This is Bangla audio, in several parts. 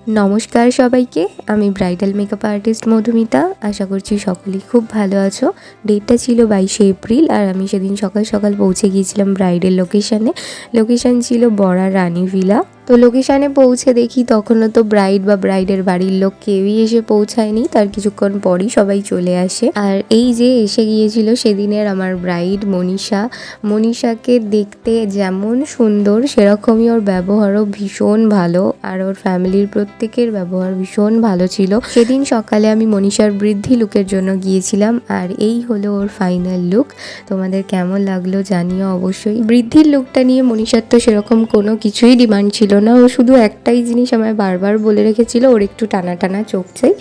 নমস্কার সবাইকে, আমি ব্রাইডাল মেকআপ আর্টিস্ট মধুমিতা। আশা করছি সকলেই খুব ভালো আছো। ডেটটা ছিল 22শে এপ্রিল আর আমি সেদিন সকাল সকাল পৌঁছে গিয়েছিলাম ব্রাইডের লোকেশানে। লোকেশান ছিল বড়ার রানী ভিলা। তো লোকেশানে পৌঁছে দেখি তখনও তো ব্রাইড বা ব্রাইডের বাড়ির লোক কেউই এসে পৌঁছায়নি। তার কিছুক্ষণ পরই সবাই চলে আসে। আর এই যে এসে গিয়েছিল সেদিনের আমার ব্রাইড মনীষা। মনীষাকে দেখতে যেমন সুন্দর সেরকমই ওর ব্যবহারও ভীষণ ভালো, আর ওর ফ্যামিলির প্রত্যেকের ব্যবহার ভীষণ ভালো ছিল। সেদিন সকালে আমি মনীষার বৃদ্ধি লুকের জন্য গিয়েছিলাম, আর এই হলো ওর ফাইনাল লুক। তোমাদের কেমন লাগলো জানিও অবশ্যই। বৃদ্ধির লুকটা নিয়ে মনীষার তো সেরকম কোনো কিছুই ডিমান্ড ছিল না। ও শুধু একটাই জিনিস আমায় বারবার বলে রেখেছিল, ওর একটু টানা টানা চোখ চাই,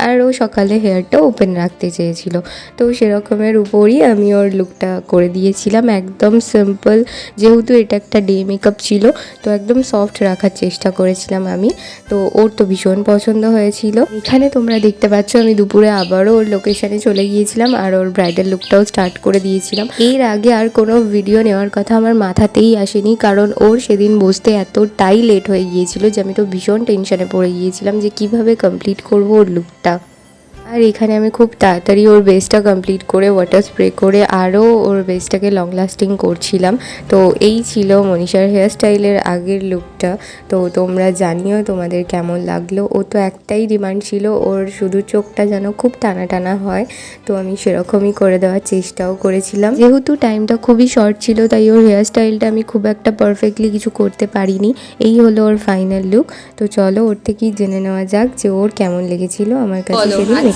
আর ও সকালে হেয়ারটা ওপেন রাখতে চেয়েছিল। তো সেরকমের উপরই আমি ওর লুকটা করে দিয়েছিলাম, একদম সিম্পল। যেহেতু এটা একটা ডে মেকআপ ছিল, তো একদম সফট রাখার চেষ্টা করেছিলাম আমি। তো ওর তো ভীষণ পছন্দ হয়েছিল। এখানে তোমরা দেখতে পাচ্ছ আমি দুপুরে আবারও ওর লোকেশানে চলে গিয়েছিলাম আর ওর ব্রাইডাল লুকটাও স্টার্ট করে দিয়েছিলাম। এর আগে আর কোনো ভিডিও নেওয়ার কথা আমার মাথাতেই আসেনি, কারণ ওর সেদিন বসতে এতটাই লেট হয়ে গিয়েছিল যে আমি তো ভীষণ টেনশনে পড়ে গিয়েছিলাম যে কিভাবে কমপ্লিট করবো ওর লুকটা। আর এখানে আমি খুব তাড়াতাড়ি ওর বেসটা কমপ্লিট করে ওয়াটার স্প্রে করে আরও ওর বেসটাকে লং লাস্টিং করছিলাম। তো এই ছিল মনীষার হেয়ার স্টাইলের আগের লুকটা। তো তোমরা জানিও তোমাদের কেমন লাগলো। ও তো একটাই ডিমান্ড ছিল, ওর শুধু চোখটা যেন খুব টানা টানা হয়। তো আমি সেরকমই করে দেওয়ার চেষ্টাও করেছিলাম। যেহেতু টাইমটা খুবই শর্ট ছিল, তাই ওর হেয়ার স্টাইলটা আমি খুব একটা পারফেক্টলি কিছু করতে পারিনি। এই হলো ওর ফাইনাল লুক। তো চলো ওর থেকেই জেনে নেওয়া যাক যে ওর কেমন লেগেছিল আমার কাছে সেদিন।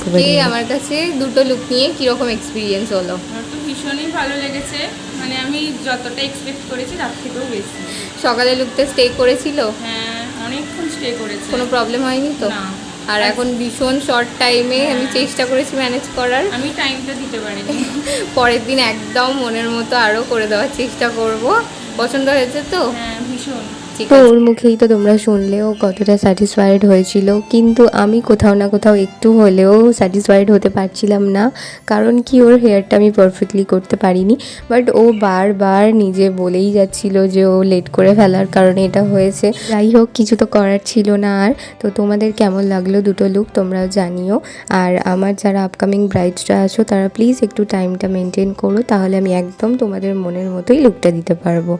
আমার কাছে দুটো লুক নিয়ে কিরকম এক্সপিরিয়েন্স হলো? আমার তো ভীষণই ভালো লেগেছে, মানে আমি যতটা এক্সপেক্ট করেছি তার থেকেও বেশি। সকালে লুকটা স্টে করেছিল? হ্যাঁ, অনেকক্ষণ স্টে করেছে, কোনো প্রবলেম হয়নি তো? না। আর এখন ভীষণ শর্ট টাইমে আমি চেষ্টা করেছি ম্যানেজ করার। আমি টাইমটা দিতে পারিনি। পরের দিন একদম মনের মতো আরও করে দেওয়ার চেষ্টা করব। পছন্দ হয়েছে তো? হ্যাঁ, ভীষণ। তো ওর মুখেই তো তোমরা শুনলেও কতটা স্যাটিসফাইড হয়েছিল, কিন্তু আমি কোথাও না কোথাও একটু হলেও স্যাটিসফাইড হতে পারছিলাম না। কারণ কি, ওর হেয়ারটা আমি পারফেক্টলি করতে পারিনি। বাট ও বারবার নিজে বলেই যাচ্ছিল যে ও লেট করে ফেলার কারণে এটা হয়েছে। যাই হোক, কিছু তো করার ছিল না আর। তো তোমাদের কেমন লাগলো দুটো লুক তোমরাও জানিও। আর আমার যারা আপকামিং ব্রাইডসরা আছো তারা প্লিজ একটু টাইমটা মেনটেন করো, তাহলে আমি একদম তোমাদের মনের মতোই লুকটা দিতে পারবো।